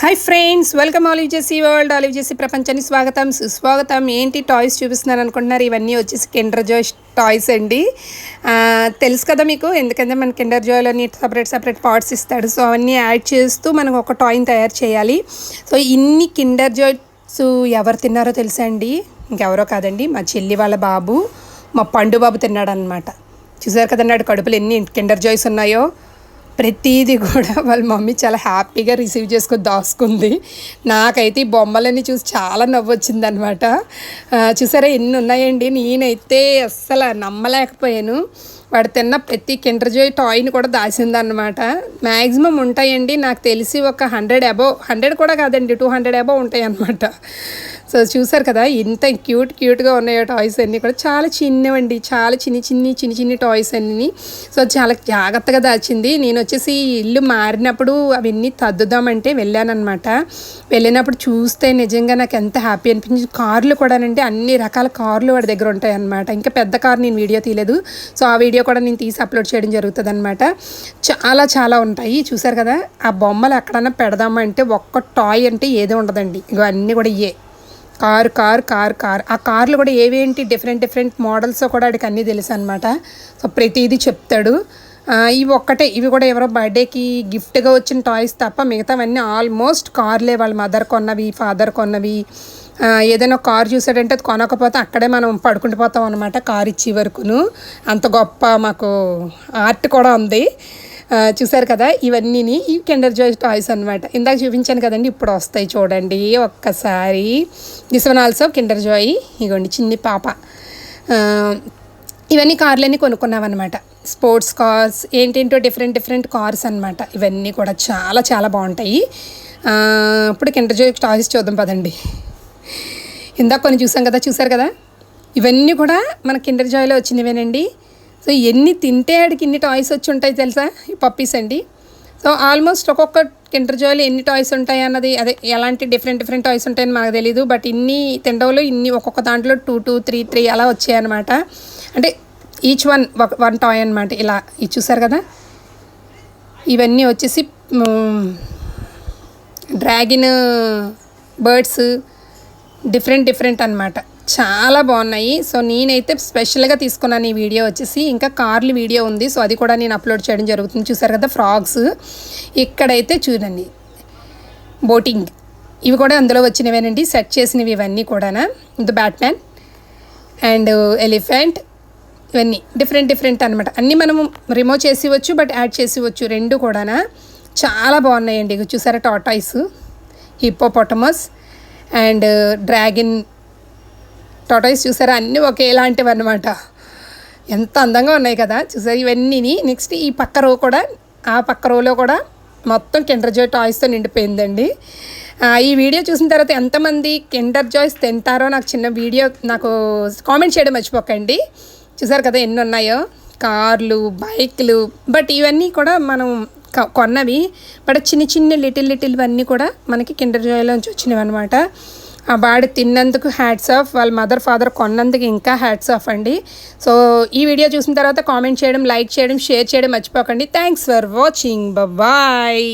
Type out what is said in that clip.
Hi friends, welcome Olive Jessy world. Olive Jessy ప్రపంచానికి స్వాగతం సుస్వాగతం. ఏంటి టాయ్స్ చూపిస్తున్నాను అనుకుంటున్నారు? ఇవన్నీ వచ్చేసి కిండర్ జాయ్ టాయ్స్ అండి. తెలుసు కదా మీకు, ఎందుకంటే మన కిండర్ జాయ్లోని సపరేట్ పార్ట్స్ ఇస్తాడు. సో అవన్నీ యాడ్ చేస్తూ మనం ఒక టాయ్ని తయారు చేయాలి. సో ఇన్ని కిండర్ జాయ్స్ ఎవరు తిన్నారో తెలుసా అండి? ఇంకెవరో కాదండి, మా చెల్లి వాళ్ళ బాబు, మా పండు బాబు తిన్నాడు అనమాట. చూసారు కదన్నాడు కడుపులో ఎన్ని కిండర్ జాయ్స్ ఉన్నాయో. ప్రతిదీ కూడా వాళ్ళ మమ్మీ చాలా హ్యాపీగా రిసీవ్ చేసుకొని దాచుకుంది. నాకైతే ఈ బొమ్మలన్నీ చూసి చాలా నవ్వు వచ్చిందనమాట. చూసారా ఎన్ని ఉన్నాయండి. నేనైతే అస్సలు నమ్మలేకపోయాను. వాడు తిన్న ప్రతి కిండర్ జాయ్ టాయ్ని కూడా దాచిందనమాట. మ్యాక్సిమం ఉంటాయండి, నాకు తెలిసి ఒక 100 అబోవ్, 100 కూడా కాదండి, 200 అబోవ్ ఉంటాయి అన్నమాట. సో చూసారు కదా ఎంత క్యూట్గా ఉన్నాయో టాయ్స్ అన్నీ కూడా. చాలా చిన్నవండి, చాలా చిన్ని టాయ్స్ అన్నీ. సో చాలా జాగ్రత్తగా దాచింది. నేను వచ్చేసి ఇల్లు మారినప్పుడు అవన్నీ తద్దుదామంటే వెళ్ళానమాట. వెళ్ళినప్పుడు చూస్తే నిజంగా నాకు ఎంత హ్యాపీ అనిపించింది. కార్లు కూడానంటే అన్ని రకాల కార్లు వాడి దగ్గర ఉంటాయి అన్నమాట. ఇంకా పెద్ద కార్ నేను వీడియో తీయలేదు, సో ఆ వీడియో కూడా నేను తీసి అప్లోడ్ చేయడం జరుగుతుంది అనమాట. చాలా ఉంటాయి. చూసారు కదా, ఆ బొమ్మలు ఎక్కడన్నా పెడదామంటే ఒక్క టాయ్ అంటే ఏదో ఉండదండి. ఇవన్నీ కూడా కార్. ఆ కార్లు కూడా ఏవేంటి డిఫరెంట్ మోడల్స్ కూడా వాడికి అన్నీ తెలుసు అనమాట. సో ప్రతిదీ చెప్తాడు. ఇవి కూడా ఎవరో బర్త్డేకి గిఫ్ట్గా వచ్చిన టాయ్స్ తప్ప మిగతావన్నీ ఆల్మోస్ట్ కార్లే. వాళ్ళ మదర్ కొన్నవి, ఫాదర్ కొన్నవి. ఏదైనా కార్ చూసాడంటే అది కొనకపోతే అక్కడే మనం పడుకుంటూ పోతాం అనమాట, కార్ ఇచ్చే వరకును. అంత గొప్ప మాకు ఆర్ట్ కూడా ఉంది. చూసారు కదా, ఇవన్నీ ఈ కిండర్ జాయ్ టాయ్స్ అనమాట. ఇందాక చూపించాను కదండి, ఇప్పుడు వస్తాయి చూడండి ఒక్కసారి. This one also Kinder Joy. ఇగోండి చిన్ని పాప. ఇవన్నీ కార్లన్నీ కొనుక్కున్నామన్నమాట. స్పోర్ట్స్ కార్స్, ఏంటేంటో డిఫరెంట్ కార్స్ అనమాట. ఇవన్నీ కూడా చాలా బాగుంటాయి. ఇప్పుడు కిండర్ జాయ్ టాయ్స్ చూద్దాం పదండి. ఇందాక కొన్ని చూసారు కదా, ఇవన్నీ కూడా మన కిండర్ జాయ్లో వచ్చినవేనండి. సో ఎన్ని తింటే ఆడికి ఇన్ని టాయ్స్ వచ్చి ఉంటాయి తెలుసా, ఈ పప్పీస్ అండి. సో ఆల్మోస్ట్ ఒక్కొక్క కిండర్ జాయ్లో ఎన్ని టాయ్స్ ఉంటాయి అన్నది, అదే ఎలాంటి డిఫరెంట్ టాయ్స్ ఉంటాయని మనకు తెలియదు. బట్ ఇన్ని తినడంలో ఇన్ని ఒక్కొక్క దాంట్లో 2 3 అలా వచ్చాయన్నమాట. అంటే ఈచ్ వన్ టాయ్ అనమాట. ఇలా ఇది చూసారు కదా, ఇవన్నీ వచ్చేసి డ్రాగన్, బర్డ్స్, డిఫరెంట్ అనమాట. చాలా బాగున్నాయి. సో నేనైతే స్పెషల్గా తీసుకున్నాను ఈ వీడియో వచ్చేసి. ఇంకా కార్లు వీడియో ఉంది, సో అది కూడా నేను అప్లోడ్ చేయడం జరుగుతుంది. చూసారు కదా ఫ్రాగ్స్. ఇక్కడైతే చూడండి బోటింగ్, ఇవి కూడా అందులో వచ్చినవేనండి, సెట్ చేసినవి ఇవన్నీ కూడా. ఇది బ్యాట్మ్యాన్ అండ్ ఎలిఫెంట్, ఇవన్నీ డిఫరెంట్ అనమాట. అన్నీ మనం రిమూవ్ చేసి వచ్చు, బట్ యాడ్ చేసి వచ్చు, రెండు కూడా చాలా బాగున్నాయండి. చూసారా tortoise, hippopotamus and dragon tortoise. చూసారా అన్నీ ఒకేలాంటివి అనమాట. ఎంత అందంగా ఉన్నాయి కదా. చూసారు ఇవన్నీ. నెక్స్ట్ ఈ పక్క రో కూడా, ఆ పక్క రోలో కూడా మొత్తం కిండర్ జాయ్ టాయ్స్తో నిండిపోయిందండి. ఈ వీడియో చూసిన తర్వాత ఎంతమంది కిండర్ జాయ్స్ తింటారో నాకు చిన్న వీడియో నాకు కామెంట్ చేయడం మర్చిపోకండి. చూసారు కదా ఎన్ని ఉన్నాయో, కార్లు, బైక్లు. బట్ ఇవన్నీ కూడా మనం కొన్నవి, బట్ చిన్న లిటిల్ అన్నీ కూడా మనకి కిండర్ జాయ్లోంచి వచ్చినవి అనమాట. ఆ వాడు తిన్నందుకు హ్యాట్స్ ఆఫ్, వాళ్ళ మదర్ ఫాదర్ కొన్నందుకు ఇంకా హ్యాట్స్ ఆఫ్ అండి. సో ఈ వీడియో చూసిన తర్వాత కామెంట్ చేయడం, లైక్ చేయడం, షేర్ చేయడం మర్చిపోకండి. Thanks for watching. బాయ్.